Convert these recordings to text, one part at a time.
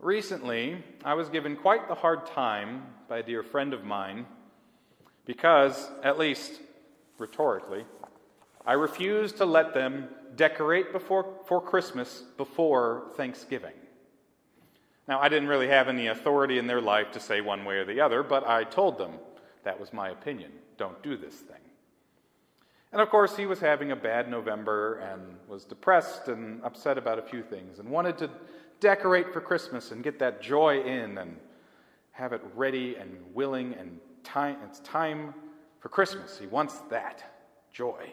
Recently, I was given quite the hard time by a dear friend of mine because, at least rhetorically, I refused to let them decorate for Christmas before Thanksgiving. Now, I didn't really have any authority in their life to say one way or the other, but I told them that was my opinion. Don't do this thing. And of course, he was having a bad November and was depressed and upset about a few things and wanted to decorate for Christmas and get that joy in and have it ready and willing and time. It's time for Christmas. He wants that joy.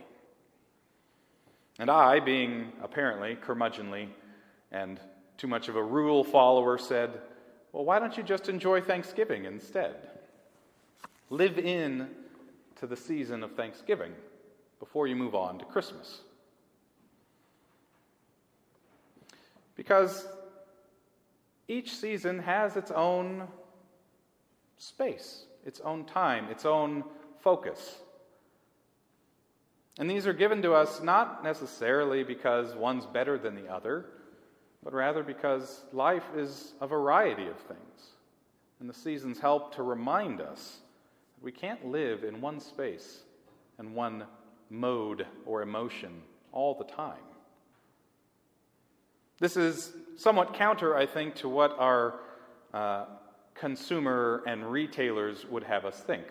And I, being apparently curmudgeonly and too much of a rule follower, said, well, why don't you just enjoy Thanksgiving instead? Live in to the season of Thanksgiving before you move on to Christmas. Because each season has its own space, its own time, its own focus. And these are given to us not necessarily because one's better than the other, but rather because life is a variety of things. And the seasons help to remind us that we can't live in one space and one mode or emotion all the time. This is somewhat counter, I think, to what our consumer and retailers would have us think.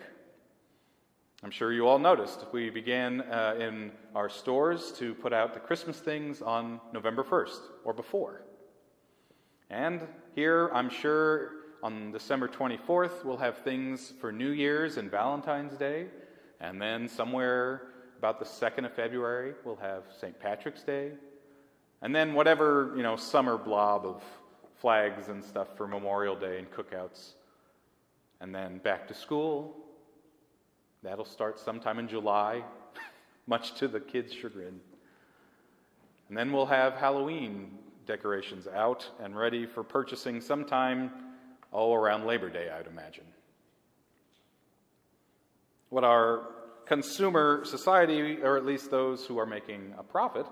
I'm sure you all noticed we began in our stores to put out the Christmas things on November 1st or before. And here, I'm sure, on December 24th, we'll have things for New Year's and Valentine's Day. And then somewhere about the 2nd of February, we'll have St. Patrick's Day. And then whatever, summer blob of flags and stuff for Memorial Day and cookouts. And then back to school. That'll start sometime in July, much to the kids' chagrin. And then we'll have Halloween decorations out and ready for purchasing sometime, around Labor Day, I'd imagine. What our consumer society, or at least those who are making a profit,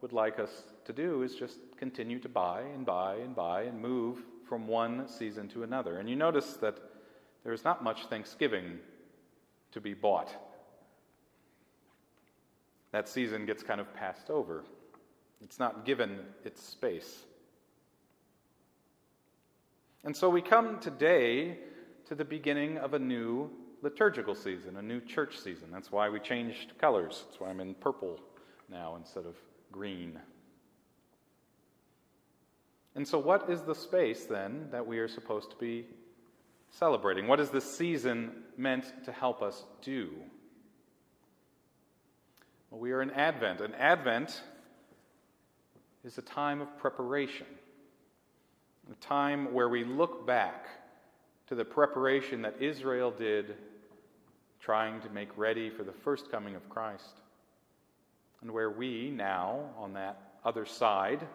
would like us to do is just continue to buy and buy and buy and move from one season to another. And you notice that there's not much Thanksgiving to be bought. That season gets kind of passed over. It's not given its space. And so we come today to the beginning of a new liturgical season, a new church season. That's why we changed colors. That's why I'm in purple now instead of green. And so what is the space then that we are supposed to be celebrating? What is this season meant to help us do? Well, we are in Advent, and Advent is a time of preparation, a time where we look back to the preparation that Israel did trying to make ready for the first coming of Christ, and where we now, on that other side,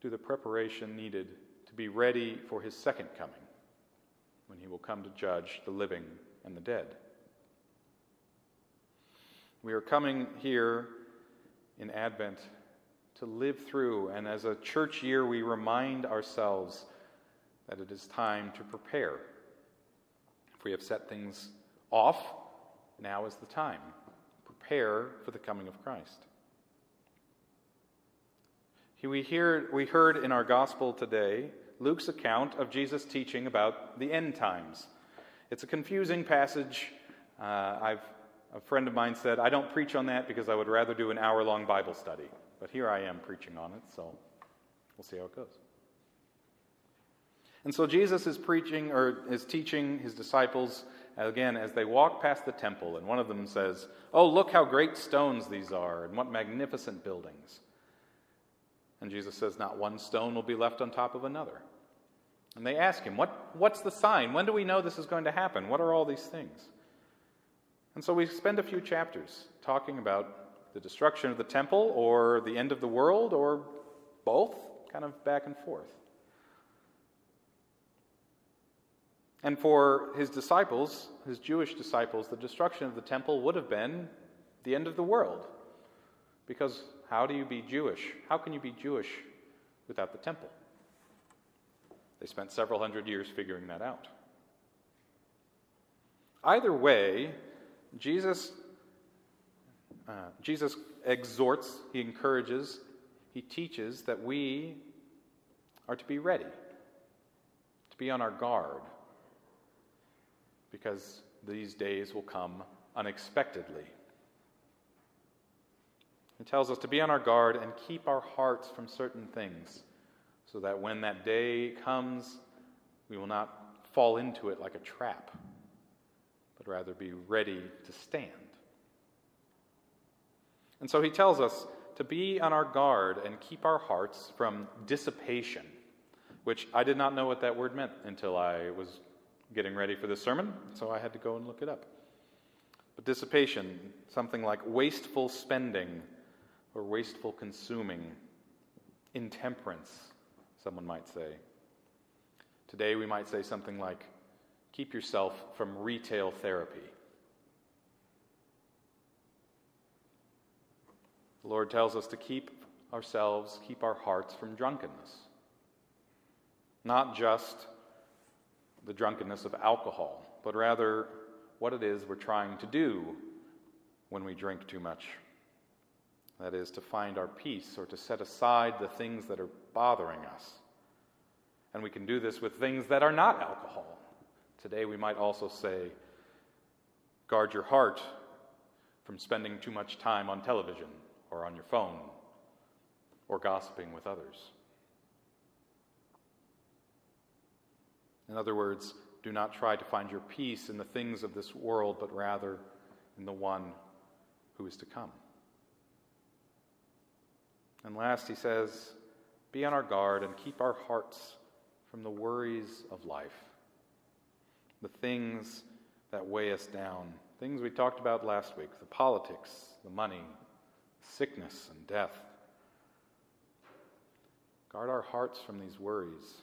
do the preparation needed to be ready for his second coming, when he will come to judge the living and the dead. We are coming here in Advent to live through, and as a church year, we remind ourselves that it is time to prepare. If we have set things off, now is the time. Prepare for the coming of Christ. We heard in our gospel today Luke's account of Jesus' teaching about the end times. It's a confusing passage. A friend of mine said, I don't preach on that because I would rather do an hour-long Bible study. But here I am preaching on it, so we'll see how it goes. And so Jesus is teaching his disciples, again, as they walk past the temple, and one of them says, oh, look how great stones these are, and what magnificent buildings. And Jesus says, not one stone will be left on top of another. And they ask him, what's the sign? When do we know this is going to happen? What are all these things? And so we spend a few chapters talking about the destruction of the temple or the end of the world or both, kind of back and forth. And for his disciples, his Jewish disciples, the destruction of the temple would have been the end of the world. Because how do you be Jewish? How can you be Jewish without the temple? They spent several hundred years figuring that out. Either way, Jesus exhorts, he encourages, he teaches that we are to be ready, to be on our guard, because these days will come unexpectedly. He tells us to be on our guard and keep our hearts from certain things, so that when that day comes, we will not fall into it like a trap, but rather be ready to stand. And so he tells us to be on our guard and keep our hearts from dissipation, which I did not know what that word meant until I was getting ready for this sermon, so I had to go and look it up. But dissipation, something like wasteful spending or wasteful consuming, intemperance, someone might say. Today we might say something like, keep yourself from retail therapy. The Lord tells us to keep our hearts from drunkenness. Not just the drunkenness of alcohol, but rather what it is we're trying to do when we drink too much. That is, to find our peace or to set aside the things that are bothering us. And we can do this with things that are not alcohol. Today we might also say, guard your heart from spending too much time on television or on your phone or gossiping with others. In other words, do not try to find your peace in the things of this world, but rather in the one who is to come. And last, he says, be on our guard and keep our hearts from the worries of life, the things that weigh us down, things we talked about last week, the politics, the money, sickness, and death. Guard our hearts from these worries,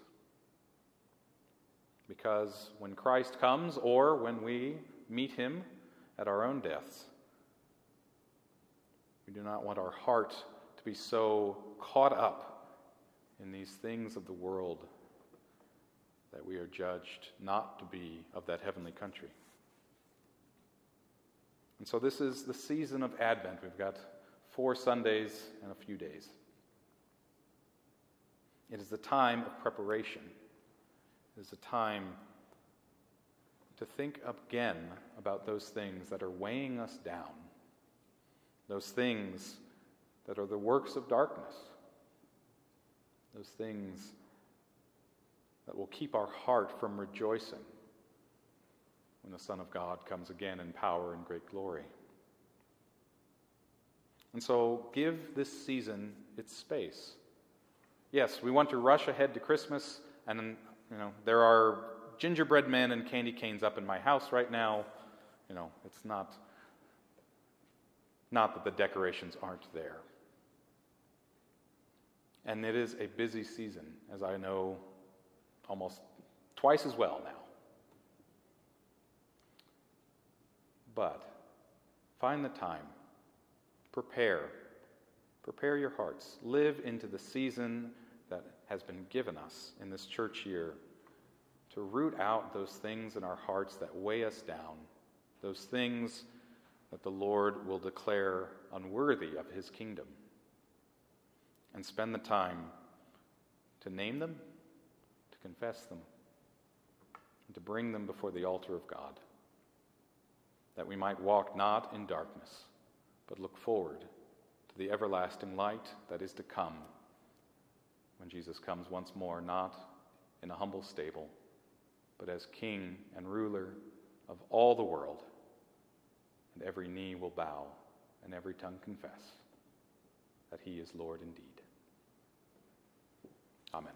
because when Christ comes, or when we meet him at our own deaths, we do not want our heart to be so caught up in these things of the world that we are judged not to be of that heavenly country. And so this is the season of Advent. We've got 4 Sundays and a few days. It is the time of preparation. It is a time to think again about those things that are weighing us down, those things that are the works of darkness, those things that will keep our heart from rejoicing when the Son of God comes again in power and great glory. And so give this season its space. Yes, we want to rush ahead to Christmas, and there are gingerbread men and candy canes up in my house right now. It's not that the decorations aren't there. And it is a busy season, as I know almost twice as well now. But find the time. Prepare your hearts. Live into the season that has been given us in this church year to root out those things in our hearts that weigh us down, those things that the Lord will declare unworthy of his kingdom, and spend the time to name them, to confess them, and to bring them before the altar of God, that we might walk not in darkness, but look forward to the everlasting light that is to come when Jesus comes once more, not in a humble stable, but as King and ruler of all the world, and every knee will bow and every tongue confess that he is Lord indeed. Amen.